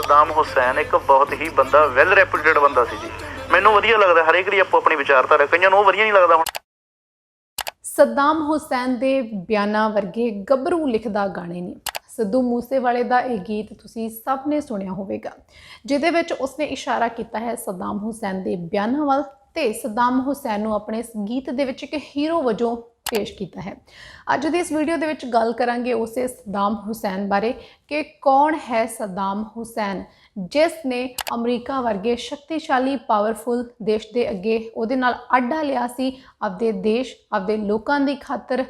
सद्दाम हुसैन एक बहुत ही बंदा वैल रैपुटेड बंदा सी जी। मैनूं वधिया लगदा, हरेक दी आपो अपनी विचारधारा, कईयां नूं वधिया नहीं लगदा। हुण सद्दाम हुसैन दे बयानां वर्गे गबरू लिखदा गाने ने। सिद्धू मूसेवाले ਦਾ ਇਹ ਗੀਤ ਤੁਸੀਂ ਸਭ ਨੇ ਸੁਣਿਆ ਹੋਵੇਗਾ, ਜਿਹਦੇ ਵਿੱਚ ਉਸਨੇ ਇਸ਼ਾਰਾ ਕੀਤਾ ਹੈ ਸਦਾਮ ਹੁਸੈਨ ਦੇ ਬਿਆਨਾਂ ਵੱਲ ਤੇ ਸਦਾਮ ਹੁਸੈਨ ਨੂੰ ਆਪਣੇ ਇਸ ਗੀਤ ਦੇ ਵਿੱਚ ਇੱਕ ਹੀਰੋ ਵਜੋਂ ਪੇਸ਼ ਕੀਤਾ ਹੈ। ਅੱਜ ਦੀ ਇਸ ਵੀਡੀਓ ਦੇ ਵਿੱਚ ਗੱਲ ਕਰਾਂਗੇ ਉਸੇ ਸਦਾਮ ਹੁਸੈਨ ਬਾਰੇ ਕਿ ਕੌਣ ਹੈ ਸਦਾਮ ਹੁਸੈਨ, ਜਿਸ ਨੇ ਅਮਰੀਕਾ ਵਰਗੇ ਸ਼ਕਤੀਸ਼ਾਲੀ ਪਾਵਰਫੁਲ ਦੇਸ਼ ਦੇ ਅੱਗੇ ਉਹਦੇ ਨਾਲ ਆਡਾ ਲਿਆ ਸੀ ਆਪਦੇ ਦੇਸ਼ ਆਪਦੇ ਲੋਕਾਂ ਦੀ ਖਾਤਰ।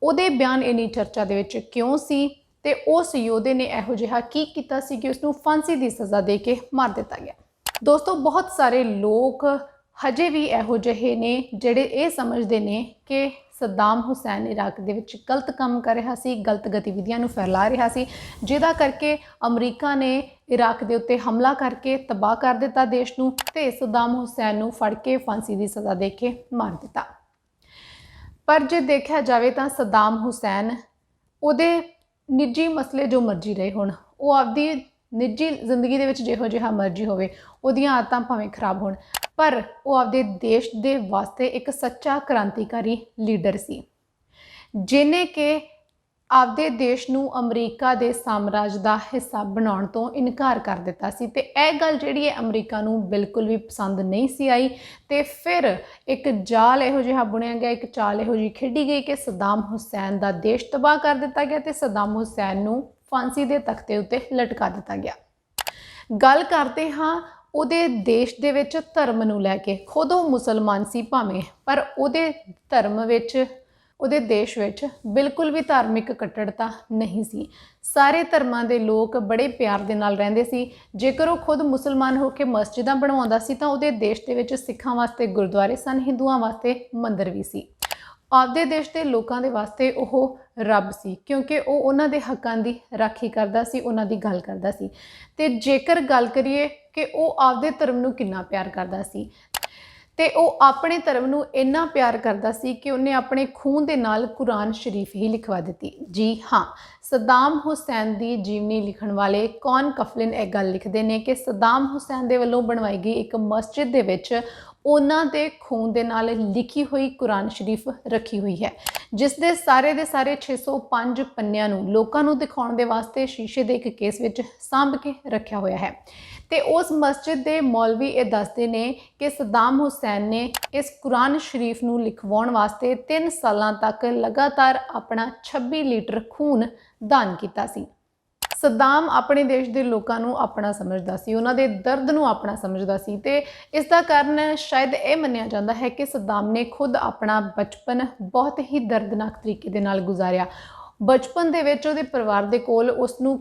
ਉਹਦੇ ਬਿਆਨ ਇੰਨੀ ਚਰਚਾ ਦੇ ਵਿੱਚ ਕਿਉਂ ਸੀ ਤੇ ਉਸ ਯੋਧੇ ਨੇ ਇਹੋ ਜਿਹਾ ਕੀ ਕੀਤਾ ਸੀ ਕਿ ਉਸਨੂੰ ਫਾਂਸੀ ਦੀ ਸਜ਼ਾ ਦੇ ਕੇ ਮਾਰ ਦਿੱਤਾ ਗਿਆ। ਦੋਸਤੋ, ਬਹੁਤ ਸਾਰੇ ਲੋਕ ਹਜੇ ਵੀ ਇਹੋ ਜਿਹੇ ਨੇ ਜਿਹੜੇ ਇਹ ਸਮਝਦੇ ਨੇ ਕਿ ਸਦਾਮ ਹੁਸੈਨ ਇਰਾਕ ਦੇ ਵਿੱਚ ਗਲਤ ਕੰਮ ਕਰ ਰਿਹਾ ਸੀ, ਗਲਤ ਗਤੀਵਿਧੀਆਂ ਨੂੰ ਫੈਲਾ ਰਿਹਾ ਸੀ, ਜਿਹਦਾ ਕਰਕੇ ਅਮਰੀਕਾ ਨੇ ਇਰਾਕ ਦੇ ਉੱਤੇ ਹਮਲਾ ਕਰਕੇ ਤਬਾਹ ਕਰ ਦਿੱਤਾ ਦੇਸ਼ ਨੂੰ ਤੇ ਸਦਾਮ ਹੁਸੈਨ ਨੂੰ ਫੜ ਕੇ ਫਾਂਸੀ ਦੀ ਸਜ਼ਾ ਦੇ ਕੇ ਮਾਰ ਦਿੱਤਾ। ਪਰ ਜੇ ਦੇਖਿਆ ਜਾਵੇ ਤਾਂ ਸਦਾਮ ਹੁਸੈਨ ਉਹਦੇ ਨਿੱਜੀ ਮਸਲੇ ਜੋ ਮਰਜ਼ੀ ਰਹੇ ਹੋਣ, ਉਹ ਆਪਦੀ ਨਿੱਜੀ ਜ਼ਿੰਦਗੀ ਦੇ ਵਿੱਚ ਜਿਹੋ ਜਿਹਾ ਮਰਜ਼ੀ ਹੋਵੇ, ਉਹਦੀਆਂ ਆਦਤਾਂ ਭਾਵੇਂ ਖਰਾਬ ਹੋਣ, ਪਰ ਉਹ ਆਪਦੇ ਦੇਸ਼ ਦੇ ਵਾਸਤੇ ਇੱਕ ਸੱਚਾ ਕ੍ਰਾਂਤੀਕਾਰੀ ਲੀਡਰ ਸੀ, ਜਿਹਨੇ ਕਿ ਆਪਦੇ ਦੇਸ਼ ਨੂੰ ਅਮਰੀਕਾ ਦੇ ਸਾਮਰਾਜ ਦਾ ਹਿੱਸਾ ਬਣਾਉਣ ਤੋਂ ਇਨਕਾਰ ਕਰ ਦਿੱਤਾ ਸੀ। ਤੇ ਇਹ ਗੱਲ ਜਿਹੜੀ ਹੈ ਅਮਰੀਕਾ ਨੂੰ ਬਿਲਕੁਲ ਵੀ ਪਸੰਦ ਨਹੀਂ ਸੀ ਆਈ ਤੇ ਫਿਰ ਇੱਕ ਜਾਲ ਇਹੋ ਜਿਹਾ ਬੁਣਿਆ ਗਿਆ, ਇੱਕ ਚਾਲ ਇਹੋ ਜਿਹੀ ਖੇਡੀ ਗਈ ਕਿ ਸਦਾਮ ਹੁਸੈਨ ਦਾ ਦੇਸ਼ ਤਬਾਹ ਕਰ ਦਿੱਤਾ ਗਿਆ ਤੇ ਸਦਾਮ ਹੁਸੈਨ ਨੂੰ ਫਾਂਸੀ ਦੇ ਤਖਤੇ ਉੱਤੇ ਲਟਕਾ ਦਿੱਤਾ ਗਿਆ। ਗੱਲ ਕਰਦੇ ਹਾਂ ਉਹਦੇ ਦੇਸ਼ ਦੇ ਵਿੱਚ ਧਰਮ ਨੂੰ ਲੈ ਕੇ। ਖੁਦ ਉਹ ਮੁਸਲਮਾਨ ਸੀ ਭਾਵੇਂ, ਪਰ ਉਹਦੇ ਧਰਮ ਵਿੱਚ ਉਹਦੇ ਦੇਸ਼ ਵਿੱਚ ਬਿਲਕੁਲ ਵੀ ਧਾਰਮਿਕ ਕੱਟੜਤਾ ਨਹੀਂ ਸੀ। ਸਾਰੇ ਧਰਮਾਂ ਦੇ ਲੋਕ ਬੜੇ ਪਿਆਰ ਦੇ ਨਾਲ ਰਹਿੰਦੇ ਸੀ। ਜੇਕਰ ਉਹ ਖੁਦ ਮੁਸਲਮਾਨ ਹੋ ਕੇ ਮਸਜਿਦਾਂ ਬਣਵਾਉਂਦਾ ਸੀ ਤਾਂ ਉਹਦੇ ਦੇਸ਼ ਦੇ ਵਿੱਚ ਸਿੱਖਾਂ ਵਾਸਤੇ ਗੁਰਦੁਆਰੇ ਸਨ, ਹਿੰਦੂਆਂ ਵਾਸਤੇ ਮੰਦਿਰ ਵੀ ਸੀ। ਆਪਦੇ ਦੇਸ਼ ਦੇ ਲੋਕਾਂ ਦੇ ਵਾਸਤੇ ਉਹ ਰੱਬ ਸੀ, ਕਿਉਂਕਿ ਉਹ ਉਹਨਾਂ ਦੇ ਹੱਕਾਂ ਦੀ ਰਾਖੀ ਕਰਦਾ ਸੀ, ਉਹਨਾਂ ਦੀ ਗੱਲ ਕਰਦਾ ਸੀ। ਤੇ ਜੇਕਰ ਗੱਲ ਕਰੀਏ ਕਿ ਉਹ ਆਪਦੇ ਧਰਮ ਨੂੰ ਕਿੰਨਾ ਪਿਆਰ ਕਰਦਾ ਸੀ, ਤੇ ਉਹ ਆਪਣੇ ਧਰਮ ਨੂੰ ਇੰਨਾ ਪਿਆਰ ਕਰਦਾ ਸੀ ਕਿ ਉਹਨੇ ਆਪਣੇ ਖੂਨ ਦੇ ਨਾਲ ਕੁਰਾਨ ਸ਼ਰੀਫ ਹੀ ਲਿਖਵਾ ਦਿੱਤੀ। ਜੀ ਹਾਂ, ਸਦਾਮ ਹੁਸੈਨ ਦੀ ਜੀਵਨੀ ਲਿਖਣ ਵਾਲੇ ਕੌਨ ਕਫਲਿਨ ਇਹ ਗੱਲ ਲਿਖਦੇ ਨੇ ਕਿ ਸਦਾਮ ਹੁਸੈਨ ਦੇ ਵੱਲੋਂ ਬਣਵਾਈ ਗਈ ਇੱਕ ਮਸਜਿਦ ਦੇ ਵਿੱਚ ਉਹਨਾਂ ਦੇ ਖੂਨ ਦੇ ਨਾਲ ਲਿਖੀ ਹੋਈ ਕੁਰਾਨ ਸ਼ਰੀਫ ਰੱਖੀ ਹੋਈ ਹੈ, ਜਿਸ ਦੇ ਸਾਰੇ 605 ਪੰਨਿਆਂ ਨੂੰ ਲੋਕਾਂ ਨੂੰ ਦਿਖਾਉਣ ਦੇ ਵਾਸਤੇ ਸ਼ੀਸ਼ੇ ਦੇ ਇੱਕ ਕੇਸ ਵਿੱਚ ਸਾਂਭ ਕੇ ਰੱਖਿਆ ਹੋਇਆ ਹੈ। ਤੇ ਉਸ ਮਸਜਿਦ ਦੇ ਮੌਲਵੀ ਇਹ ਦੱਸਦੇ ਨੇ ਕਿ ਸਦਾਮ ਹੁਸੈਨ ਨੇ ਇਸ ਕੁਰਾਨ ਸ਼ਰੀਫ ਨੂੰ ਲਿਖਵਾਉਣ ਵਾਸਤੇ 3 ਸਾਲਾਂ ਤੱਕ ਲਗਾਤਾਰ ਆਪਣਾ 26 ਲੀਟਰ ਖੂਨ ਦਾਨ ਕੀਤਾ ਸੀ। ਸਦਾਮ ਆਪਣੇ ਦੇਸ਼ ਦੇ ਲੋਕਾਂ ਨੂੰ ਆਪਣਾ ਸਮਝਦਾ ਸੀ, ਉਹਨਾਂ ਦੇ ਦਰਦ ਨੂੰ ਆਪਣਾ ਸਮਝਦਾ ਸੀ ਤੇ ਇਸ ਦਾ ਕਾਰਨ ਸ਼ਾਇਦ ਇਹ ਮੰਨਿਆ ਜਾਂਦਾ ਹੈ ਕਿ ਸਦਾਮ ਨੇ ਖੁਦ ਆਪਣਾ ਬਚਪਨ ਬਹੁਤ ਹੀ ਦਰਦਨਾਕ ਤਰੀਕੇ ਦੇ ਨਾਲ ਗੁਜ਼ਾਰਿਆ। ਬਚਪਨ ਦੇ ਵਿੱਚ ਉਹਦੇ ਪਰਿਵਾਰ ਦੇ ਕੋਲ ਉਸਨੂੰ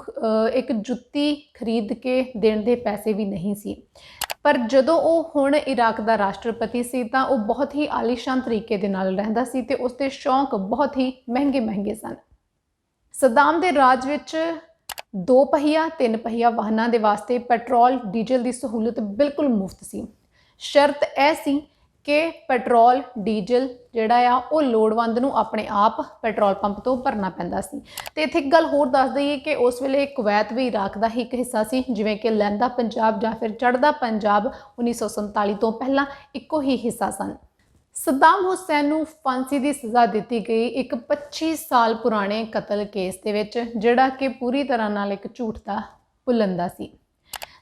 ਇੱਕ ਜੁੱਤੀ ਖਰੀਦ ਕੇ ਦੇਣ ਦੇ ਪੈਸੇ ਵੀ ਨਹੀਂ ਸੀ, ਪਰ ਜਦੋਂ ਉਹ ਹੁਣ ਇਰਾਕ ਦਾ ਰਾਸ਼ਟਰਪਤੀ ਸੀ ਤਾਂ ਉਹ ਬਹੁਤ ਹੀ ਆਲੀਸ਼ਾਨ ਤਰੀਕੇ ਦੇ ਨਾਲ ਰਹਿੰਦਾ ਸੀ ਤੇ ਉਸਦੇ ਸ਼ੌਂਕ ਬਹੁਤ ਹੀ ਮਹਿੰਗੇ ਸਨ। ਸਦਾਮ ਦੇ ਰਾਜ ਵਿੱਚ 2 ਪਹੀਆ 3 ਪਹੀਆ ਵਾਹਨਾਂ ਦੇ ਵਾਸਤੇ ਪੈਟਰੋਲ ਡੀਜ਼ਲ ਦੀ ਸਹੂਲਤ ਬਿਲਕੁਲ ਮੁਫਤ ਸੀ। ਸ਼ਰਤ ਇਹ ਸੀ ਕਿ ਪੈਟਰੋਲ ਡੀਜ਼ਲ ਜਿਹੜਾ ਆ ਉਹ ਲੋੜਵੰਦ ਨੂੰ ਆਪਣੇ ਆਪ ਪੈਟਰੋਲ ਪੰਪ ਤੋਂ ਭਰਨਾ ਪੈਂਦਾ ਸੀ। ਤੇ ਇੱਥੇ ਇੱਕ ਗੱਲ ਹੋਰ ਦੱਸ ਦਈਏ ਕਿ ਉਸ ਵੇਲੇ ਕੁਵੈਤ ਵੀ ਇਰਾਕ ਦਾ ਹੀ ਇੱਕ ਹਿੱਸਾ ਸੀ, ਜਿਵੇਂ ਕਿ ਲਹਿੰਦਾ ਪੰਜਾਬ ਜਾਂ ਫਿਰ ਚੜ੍ਹਦਾ ਪੰਜਾਬ 1947 ਤੋਂ ਪਹਿਲਾਂ ਇੱਕੋ ਹੀ ਹਿੱਸਾ ਸਨ। ਸਦਾਮ ਹੁਸੈਨ ਨੂੰ ਫਾਂਸੀ ਦੀ ਸਜ਼ਾ ਦਿੱਤੀ ਗਈ ਇੱਕ 25 ਸਾਲ ਪੁਰਾਣੇ ਕਤਲ ਕੇਸ ਦੇ ਵਿੱਚ, ਜਿਹੜਾ ਕਿ ਪੂਰੀ ਤਰ੍ਹਾਂ ਨਾਲ ਇੱਕ ਝੂਠ ਦਾ ਪੁਲੰਦਾ ਸੀ।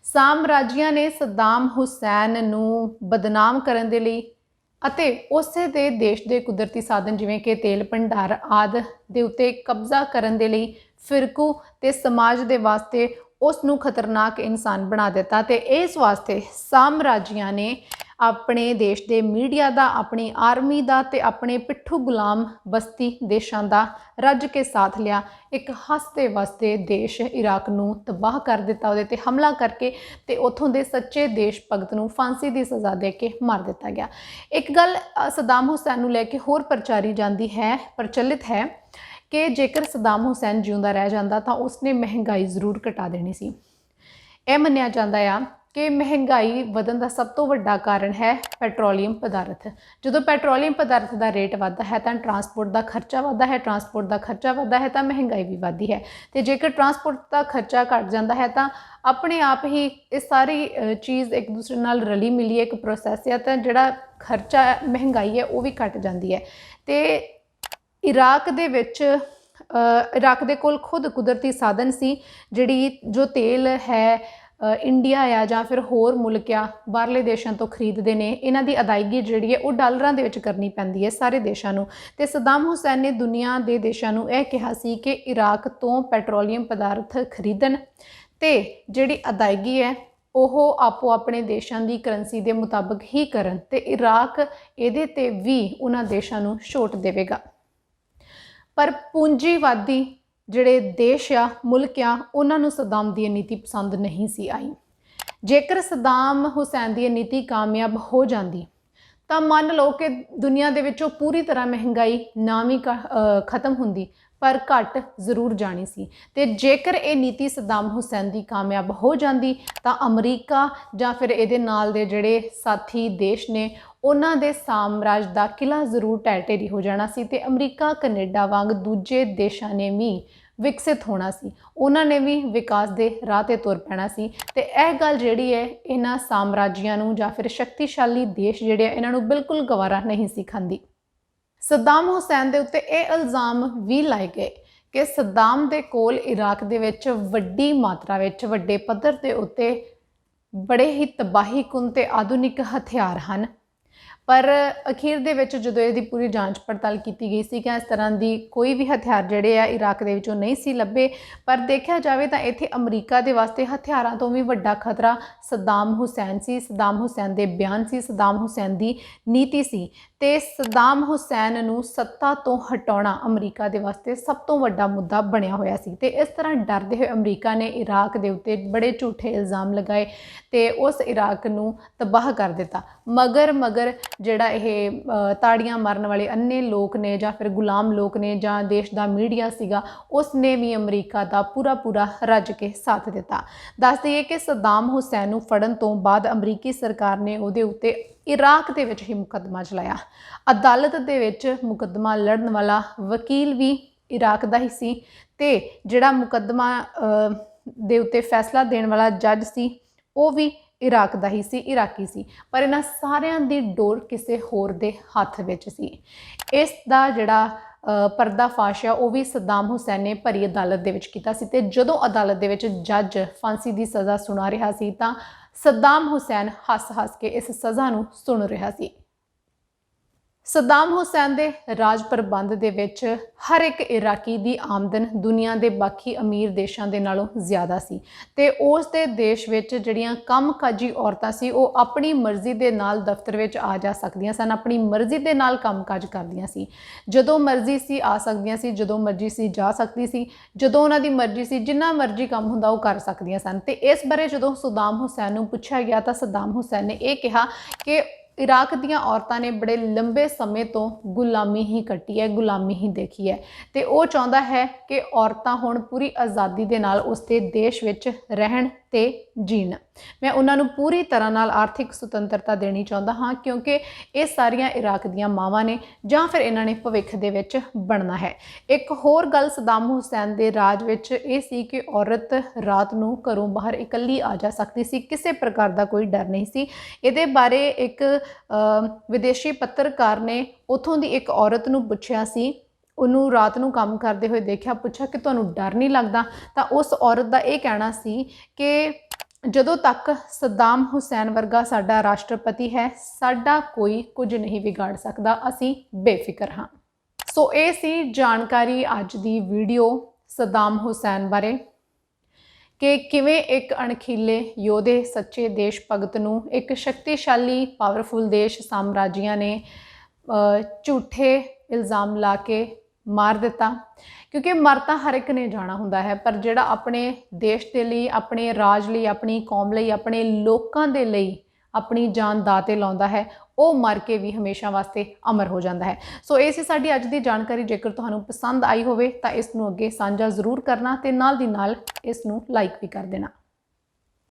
ਸਾਮਰਾਜੀਆਂ ਨੇ ਸਦਾਮ ਹੁਸੈਨ ਨੂੰ ਬਦਨਾਮ ਕਰਨ ਦੇ ਲਈ ਅਤੇ ਉਸੇ ਦੇ ਦੇਸ਼ ਦੇ ਕੁਦਰਤੀ ਸਾਧਨ ਜਿਵੇਂ ਕਿ ਤੇਲ ਭੰਡਾਰ ਆਦਿ ਦੇ ਉੱਤੇ ਕਬਜ਼ਾ ਕਰਨ ਦੇ ਲਈ ਫਿਰਕੂ ਤੇ ਸਮਾਜ ਦੇ ਵਾਸਤੇ ਉਸ ਨੂੰ ਖਤਰਨਾਕ ਇਨਸਾਨ ਬਣਾ ਦਿੱਤਾ। ਤੇ ਇਸ ਵਾਸਤੇ ਸਾਮਰਾਜੀਆਂ ਨੇ ਆਪਣੇ ਦੇਸ਼ ਦੇ ਮੀਡੀਆ ਦਾ, ਆਪਣੀ ਆਰਮੀ ਦਾ ਤੇ ਆਪਣੇ ਪਿੱਠੂ ਗੁਲਾਮ ਬਸਤੀ ਦੇਸ਼ਾਂ ਦਾ ਰੱਜ ਕੇ ਸਾਥ ਲਿਆ। ਇੱਕ ਹੱਸਦੇ ਵਸਦੇ ਦੇਸ਼ ਇਰਾਕ ਨੂੰ ਤਬਾਹ ਕਰ ਦਿੱਤਾ, ਉਹਦੇ ਤੇ ਹਮਲਾ ਕਰਕੇ, ਤੇ ਉੱਥੋਂ ਦੇ ਸੱਚੇ ਦੇਸ਼ ਭਗਤ ਨੂੰ ਫਾਂਸੀ ਦੀ ਸਜ਼ਾ ਦੇ ਕੇ ਮਾਰ ਦਿੱਤਾ ਗਿਆ। ਇੱਕ ਗੱਲ ਸਦਾਮ ਹੁਸੈਨ ਨੂੰ ਲੈ ਕੇ ਹੋਰ ਪ੍ਰਚਲਿਤ ਹੈ ਕਿ ਜੇਕਰ ਸਦਾਮ ਹੁਸੈਨ ਜਿਉਂਦਾ ਰਹਿ ਜਾਂਦਾ ਤਾਂ ਉਸਨੇ ਮਹਿੰਗਾਈ ਜ਼ਰੂਰ ਘਟਾ ਦੇਣੀ ਸੀ। ਇਹ ਮੰਨਿਆ ਜਾਂਦਾ ਆ ਕਿ ਮਹਿੰਗਾਈ ਵਧਣ ਦਾ ਸਭ ਤੋਂ ਵੱਡਾ ਕਾਰਨ ਹੈ ਪੈਟਰੋਲੀਅਮ ਪਦਾਰਥ। ਜਦੋਂ ਪੈਟਰੋਲੀਅਮ ਪਦਾਰਥ ਦਾ ਰੇਟ ਵੱਧਦਾ ਹੈ ਤਾਂ ਟਰਾਂਸਪੋਰਟ ਦਾ ਖਰਚਾ ਵੱਧਦਾ ਹੈ, ਟਰਾਂਸਪੋਰਟ ਦਾ ਖਰਚਾ ਵੱਧਦਾ ਹੈ ਤਾਂ ਮਹਿੰਗਾਈ ਵੀ ਵੱਧਦੀ ਹੈ। ਤੇ ਜੇਕਰ ਟਰਾਂਸਪੋਰਟ ਦਾ ਖਰਚਾ ਘਟ ਜਾਂਦਾ ਹੈ ਤਾਂ ਆਪਣੇ ਆਪ ਹੀ ਇਹ ਸਾਰੀ ਚੀਜ਼ ਇੱਕ ਦੂਸਰੇ ਨਾਲ ਰਲੀ ਮਿਲੀ ਇੱਕ ਪ੍ਰੋਸੈਸ ਹੈ, ਤਾਂ ਜਿਹੜਾ ਖਰਚਾ ਮਹਿੰਗਾਈ ਹੈ ਉਹ ਵੀ ਘਟ ਜਾਂਦੀ ਹੈ। ਤੇ ਇਰਾਕ ਦੇ ਵਿੱਚ ਇਰਾਕ ਦੇ ਕੋਲ ਖੁਦ ਕੁਦਰਤੀ ਸਾਧਨ ਸੀ, ਜੋ ਤੇਲ ਹੈ ਇੰਡੀਆ ਆ ਜਾਂ ਫਿਰ ਹੋਰ ਮੁਲਕ ਆ ਬਾਹਰਲੇ ਦੇਸ਼ਾਂ ਤੋਂ ਖਰੀਦਦੇ ਨੇ, ਇਹਨਾਂ ਦੀ ਅਦਾਇਗੀ ਜਿਹੜੀ ਹੈ ਉਹ ਡਾਲਰਾਂ ਦੇ ਵਿੱਚ ਕਰਨੀ ਪੈਂਦੀ ਹੈ ਸਾਰੇ ਦੇਸ਼ਾਂ ਨੂੰ। ਤੇ ਸਦਾਮ ਹੁਸੈਨ ਨੇ ਦੁਨੀਆ ਦੇ ਦੇਸ਼ਾਂ ਨੂੰ ਇਹ ਕਿਹਾ ਸੀ ਕਿ ਇਰਾਕ ਤੋਂ ਪੈਟਰੋਲੀਅਮ ਪਦਾਰਥ ਖਰੀਦਣ ਤੇ ਜਿਹੜੀ ਅਦਾਇਗੀ ਹੈ ਉਹ ਆਪੋ ਆਪਣੇ ਦੇਸ਼ਾਂ ਦੀ ਕਰੰਸੀ ਦੇ ਮੁਤਾਬਕ ਹੀ ਕਰਨ, ਤੇ ਇਰਾਕ ਇਹਦੇ ਤੇ ਵੀ ਉਹਨਾਂ ਦੇਸ਼ਾਂ ਨੂੰ ਛੋਟ ਦੇਵੇਗਾ। ਪਰ ਪੂੰਜੀਵਾਦੀ ਜਿਹੜੇ ਦੇਸ਼ ਆ ਮੁਲਕ ਆ ਉਹਨਾਂ ਨੂੰ ਸਦਾਮ ਦੀ ਨੀਤੀ ਪਸੰਦ ਨਹੀਂ ਸੀ ਆਈ। ਜੇਕਰ ਸਦਾਮ ਹੁਸੈਨ ਦੀ ਨੀਤੀ ਕਾਮਯਾਬ ਹੋ ਜਾਂਦੀ ਤਾਂ ਮੰਨ ਲਓ ਕਿ ਦੁਨੀਆ ਦੇ ਵਿੱਚੋਂ ਪੂਰੀ ਤਰ੍ਹਾਂ ਮਹਿੰਗਾਈ ਨਾ ਵੀ ਖਤਮ ਹੁੰਦੀ ਪਰ ਘਟ ਜ਼ਰੂਰ ਜਾਣੀ ਸੀ। ਤੇ ਜੇਕਰ ਇਹ ਨੀਤੀ ਸਦਾਮ ਹੁਸੈਨ ਦੀ ਕਾਮਯਾਬ ਹੋ ਜਾਂਦੀ ਤਾਂ ਅਮਰੀਕਾ ਜਾਂ ਫਿਰ ਇਹਦੇ ਨਾਲ ਦੇ ਜਿਹੜੇ ਸਾਥੀ ਦੇਸ਼ ਨੇ ਉਹਨਾਂ ਦੇ ਸਾਮਰਾਜ ਦਾ ਕਿਲਾ ਜ਼ਰੂਰ ਢਹਿ ਢੇਰੀ ਹੋ ਜਾਣਾ ਸੀ, ਤੇ ਅਮਰੀਕਾ ਕੈਨੇਡਾ ਵਾਂਗ ਦੂਜੇ ਦੇਸ਼ਾਂ ਨੇ ਵੀ ਵਿਕਸਿਤ ਹੋਣਾ ਸੀ, ਉਹਨਾਂ ਨੇ ਵੀ ਵਿਕਾਸ ਦੇ ਰਾਹ ਤੇ ਤੁਰ ਪੈਣਾ ਸੀ। ਤੇ ਇਹ ਗੱਲ ਜਿਹੜੀ ਹੈ ਇਹਨਾਂ ਸਾਮਰਾਜੀਆਂ ਨੂੰ ਜਾਂ ਫਿਰ ਸ਼ਕਤੀਸ਼ਾਲੀ ਦੇਸ਼ ਜਿਹੜੇ ਇਹਨਾਂ ਨੂੰ ਬਿਲਕੁਲ ਗਵਾਰਾ ਨਹੀਂ ਸੀ ਖਾਂਦੀ। ਸਦਾਮ ਹੁਸੈਨ ਦੇ ਉੱਤੇ ਇਹ ਇਲਜ਼ਾਮ ਵੀ ਲਾਏ ਗਏ ਕਿ ਸਦਾਮ ਦੇ ਕੋਲ ਇਰਾਕ ਦੇ ਵਿੱਚ ਵੱਡੀ ਮਾਤਰਾ ਵਿੱਚ ਵੱਡੇ ਪੱਧਰ ਦੇ ਉੱਤੇ ਬੜੇ ਹੀ ਤਬਾਹੀਕੁਨ ਤੇ ਆਧੁਨਿਕ ਹਥਿਆਰ ਹਨ। ਪਰ ਅਖੀਰ ਦੇ ਵਿੱਚ ਜਦੋਂ ਇਹਦੀ ਪੂਰੀ ਜਾਂਚ ਪੜਤਾਲ ਕੀਤੀ ਗਈ ਸੀ ਕਿ ਇਸ ਤਰ੍ਹਾਂ ਦੀ ਕੋਈ ਵੀ ਹਥਿਆਰ ਜਿਹੜੇ ਆ ਇਰਾਕ ਦੇ ਵਿੱਚੋਂ ਨਹੀਂ ਸੀ ਲੱਭੇ। ਪਰ ਦੇਖਿਆ ਜਾਵੇ ਤਾਂ ਇੱਥੇ ਅਮਰੀਕਾ ਦੇ ਵਾਸਤੇ ਹਥਿਆਰਾਂ ਤੋਂ ਵੀ ਵੱਡਾ ਖਤਰਾ ਸਦਾਮ ਹੁਸੈਨ ਸੀ, ਸਦਾਮ ਹੁਸੈਨ ਦੇ ਬਿਆਨ ਸੀ, ਸਦਾਮ ਹੁਸੈਨ ਦੀ ਨੀਤੀ ਸੀ। ਤੇ ਸਦਾਮ ਹੁਸੈਨ ਨੂੰ ਸੱਤਾ ਤੋਂ ਹਟਾਉਣਾ ਅਮਰੀਕਾ ਦੇ ਵਾਸਤੇ ਸਭ ਤੋਂ ਵੱਡਾ ਮੁੱਦਾ ਬਣਿਆ ਹੋਇਆ ਸੀ। ਤੇ ਇਸ ਤਰ੍ਹਾਂ ਡਰਦੇ ਹੋਏ ਅਮਰੀਕਾ ਨੇ ਇਰਾਕ ਦੇ ਉੱਤੇ ਬੜੇ ਝੂਠੇ ਇਲਜ਼ਾਮ ਲਗਾਏ ਤੇ ਉਸ ਇਰਾਕ ਨੂੰ ਤਬਾਹ ਕਰ ਦਿੱਤਾ। ਮਗਰ ਜਿਹੜਾ ਇਹ ਤਾੜੀਆਂ ਮਾਰਨ ਵਾਲੇ ਅੰਨੇ ਲੋਕ ਨੇ ਜਾਂ ਫਿਰ ਗੁਲਾਮ ਲੋਕ ਨੇ ਜਾਂ ਦੇਸ਼ ਦਾ ਮੀਡੀਆ ਸੀਗਾ, ਉਸ ਨੇ ਵੀ ਅਮਰੀਕਾ ਦਾ ਪੂਰਾ ਰੱਜ ਕੇ ਸਾਥ ਦਿੱਤਾ। ਦੱਸ ਦਈਏ ਕਿ ਸਦਾਮ ਹੁਸੈਨ ਨੂੰ ਫੜਨ ਤੋਂ ਬਾਅਦ ਅਮਰੀਕੀ ਸਰਕਾਰ ਨੇ ਉਹਦੇ ਉੱਤੇ ਇਰਾਕ ਦੇ ਵਿੱਚ ਹੀ ਮੁਕੱਦਮਾ ਚਲਾਇਆ। ਅਦਾਲਤ ਦੇ ਵਿੱਚ ਮੁਕੱਦਮਾ ਲੜਨ ਵਾਲਾ ਵਕੀਲ ਵੀ ਇਰਾਕ ਦਾ ਹੀ ਸੀ ਤੇ ਜਿਹੜਾ ਮੁਕੱਦਮਾ ਦੇ ਉੱਤੇ ਫੈਸਲਾ ਦੇਣ ਵਾਲਾ ਜੱਜ ਸੀ ਉਹ ਵੀ ਇਰਾਕ ਦਾ ਹੀ ਸੀ, ਇਰਾਕੀ ਸੀ। ਪਰ ਇਹਨਾਂ ਸਾਰਿਆਂ ਦੀ ਡੋਰ ਕਿਸੇ ਹੋਰ ਦੇ ਹੱਥ ਵਿੱਚ ਸੀ। ਇਸ ਦਾ ਜਿਹੜਾ ਪਰਦਾਫਾਸ਼ ਆ ਉਹ ਵੀ ਸਦਾਮ ਹੁਸੈਨ ਨੇ ਭਰੀ ਅਦਾਲਤ ਦੇ ਵਿੱਚ ਕੀਤਾ ਸੀ। ਤੇ ਜਦੋਂ ਅਦਾਲਤ ਦੇ ਵਿੱਚ ਜੱਜ ਫਾਂਸੀ ਦੀ ਸਜ਼ਾ ਸੁਣਾ ਰਿਹਾ ਸੀ ਤਾਂ ਸਦਾਮ ਹੁਸੈਨ ਹੱਸ ਕੇ ਇਸ ਸਜ਼ਾ ਨੂੰ ਸੁਣ ਰਿਹਾ ਸੀ। ਸਦਾਮ ਹੁਸੈਨ ਦੇ ਰਾਜ ਪ੍ਰਬੰਧ ਦੇ ਵਿੱਚ ਹਰ ਇੱਕ ਇਰਾਕੀ ਦੀ ਆਮਦਨ ਦੁਨੀਆ ਦੇ ਬਾਕੀ ਅਮੀਰ ਦੇਸ਼ਾਂ ਦੇ ਨਾਲੋਂ ਜ਼ਿਆਦਾ ਸੀ ਤੇ ਉਸ ਦੇ ਦੇਸ਼ ਵਿੱਚ ਜਿਹੜੀਆਂ ਕੰਮਕਾਜੀ ਔਰਤਾਂ ਸੀ ਉਹ ਆਪਣੀ ਮਰਜ਼ੀ ਦੇ ਨਾਲ ਦਫ਼ਤਰ ਵਿੱਚ ਆ ਜਾ ਸਕਦੀਆਂ ਸਨ, ਆਪਣੀ ਮਰਜ਼ੀ ਦੇ ਨਾਲ ਕੰਮਕਾਜ ਕਰਦੀਆਂ ਸੀ। ਜਦੋਂ ਮਰਜ਼ੀ ਸੀ ਆ ਸਕਦੀਆਂ ਸੀ, ਜਦੋਂ ਮਰਜ਼ੀ ਸੀ ਜਾ ਸਕਦੀ ਸੀ, ਜਦੋਂ ਉਹਨਾਂ ਦੀ ਮਰਜ਼ੀ ਸੀ ਜਿੰਨਾ ਮਰਜ਼ੀ ਕੰਮ ਹੁੰਦਾ ਉਹ ਕਰ ਸਕਦੀਆਂ ਸਨ। ਤੇ ਇਸ ਬਾਰੇ ਜਦੋਂ ਸਦਾਮ ਹੁਸੈਨ ਨੂੰ ਪੁੱਛਿਆ ਗਿਆ ਤਾਂ ਸਦਾਮ ਹੁਸੈਨ ਨੇ ਇਹ ਕਿਹਾ ਕਿ ਇਰਾਕ ਦੀਆਂ ਔਰਤਾਂ ਨੇ ਬੜੇ ਲੰਬੇ ਸਮੇਂ ਤੋਂ ਗੁਲਾਮੀ ਹੀ ਕੱਟੀ ਹੈ, ਗੁਲਾਮੀ ਹੀ ਦੇਖੀ ਹੈ ਤੇ ਉਹ ਚਾਹੁੰਦਾ ਹੈ ਕਿ ਔਰਤਾਂ ਹੁਣ ਪੂਰੀ ਆਜ਼ਾਦੀ ਦੇ ਨਾਲ ਉਸ ਦੇ ਦੇਸ਼ ਵਿੱਚ ਰਹਿਣ ਤੇ ਜੀਣ। ਮੈਂ ਉਹਨਾਂ ਨੂੰ ਪੂਰੀ ਤਰ੍ਹਾਂ ਨਾਲ ਆਰਥਿਕ ਸੁਤੰਤਰਤਾ ਦੇਣੀ ਚਾਹੁੰਦਾ ਹਾਂ ਕਿਉਂਕਿ ਇਹ ਸਾਰੀਆਂ ਇਰਾਕ ਦੀਆਂ ਮਾਵਾਂ ਨੇ ਜਾਂ ਫਿਰ ਇਹਨਾਂ ਨੇ ਭਵਿੱਖ ਦੇ ਵਿੱਚ ਬਣਨਾ ਹੈ। ਇੱਕ ਹੋਰ ਗੱਲ ਸਦਾਮ ਹੁਸੈਨ ਦੇ ਰਾਜ ਵਿੱਚ ਇਹ ਸੀ ਕਿ ਔਰਤ ਰਾਤ ਨੂੰ ਘਰੋਂ ਬਾਹਰ ਇਕੱਲੀ ਆ ਜਾ ਸਕਦੀ ਸੀ, ਕਿਸੇ ਪ੍ਰਕਾਰ ਦਾ ਕੋਈ ਡਰ ਨਹੀਂ ਸੀ। ਇਹਦੇ ਬਾਰੇ ਇੱਕ ਵਿਦੇਸ਼ੀ ਪੱਤਰਕਾਰ ਨੇ ਉੱਥੋਂ ਦੀ ਇੱਕ ਔਰਤ ਨੂੰ ਪੁੱਛਿਆ ਸੀ, ਉਹਨੂੰ ਰਾਤ ਨੂੰ ਕੰਮ ਕਰਦੇ ਹੋਏ ਦੇਖਿਆ, ਪੁੱਛਿਆ ਕਿ ਤੁਹਾਨੂੰ ਡਰ ਨਹੀਂ ਲੱਗਦਾ? ਤਾਂ ਉਸ ਔਰਤ ਦਾ ਇਹ ਕਹਿਣਾ ਸੀ ਕਿ ਜਦੋਂ ਤੱਕ ਸਦਾਮ ਹੁਸੈਨ ਵਰਗਾ ਸਾਡਾ ਰਾਸ਼ਟਰਪਤੀ ਹੈ ਸਾਡਾ ਕੋਈ ਕੁਝ ਨਹੀਂ ਵਿਗਾੜ ਸਕਦਾ, ਅਸੀਂ ਬੇਫਿਕਰ ਹਾਂ। ਸੋ ਇਹ ਸੀ ਜਾਣਕਾਰੀ ਅੱਜ ਦੀ ਵੀਡੀਓ ਸਦਾਮ ਹੁਸੈਨ ਬਾਰੇ ਕਿ ਕਿਵੇਂ ਇੱਕ ਅਣਖੀਲੇ ਯੋਧੇ ਸੱਚੇ ਦੇਸ਼ ਭਗਤ ਨੂੰ ਇੱਕ ਸ਼ਕਤੀਸ਼ਾਲੀ ਪਾਵਰਫੁਲ ਦੇਸ਼ ਸਾਮਰਾਜੀਆਂ ਨੇ ਝੂਠੇ ਇਲਜ਼ਾਮ ਲਾ ਕੇ ਮਾਰ ਦਿੱਤਾ। ਕਿਉਂਕਿ ਮਰ ਤਾਂ ਹਰ ਇੱਕ ਨੇ ਜਾਣਾ ਹੁੰਦਾ ਹੈ, ਪਰ ਜਿਹੜਾ ਆਪਣੇ ਦੇਸ਼ ਦੇ ਲਈ, ਆਪਣੇ ਰਾਜ ਲਈ, ਆਪਣੀ ਕੌਮ ਲਈ, ਆਪਣੇ ਲੋਕਾਂ ਦੇ ਲਈ ਆਪਣੀ ਜਾਨ ਦਾਅ ਤੇ ਲਾਉਂਦਾ ਹੈ ਉਹ ਮਰ ਕੇ ਵੀ ਹਮੇਸ਼ਾ ਵਾਸਤੇ ਅਮਰ ਹੋ ਜਾਂਦਾ ਹੈ। ਸੋ ਇਹ ਸੀ ਸਾਡੀ ਅੱਜ ਦੀ ਜਾਣਕਾਰੀ। ਜੇਕਰ ਤੁਹਾਨੂੰ ਪਸੰਦ ਆਈ ਹੋਵੇ ਤਾਂ ਇਸ ਨੂੰ ਅੱਗੇ ਸਾਂਝਾ ਜ਼ਰੂਰ ਕਰਨਾ ਤੇ ਨਾਲ ਦੀ ਨਾਲ ਇਸ ਨੂੰ ਲਾਈਕ ਵੀ ਕਰ ਦੇਣਾ।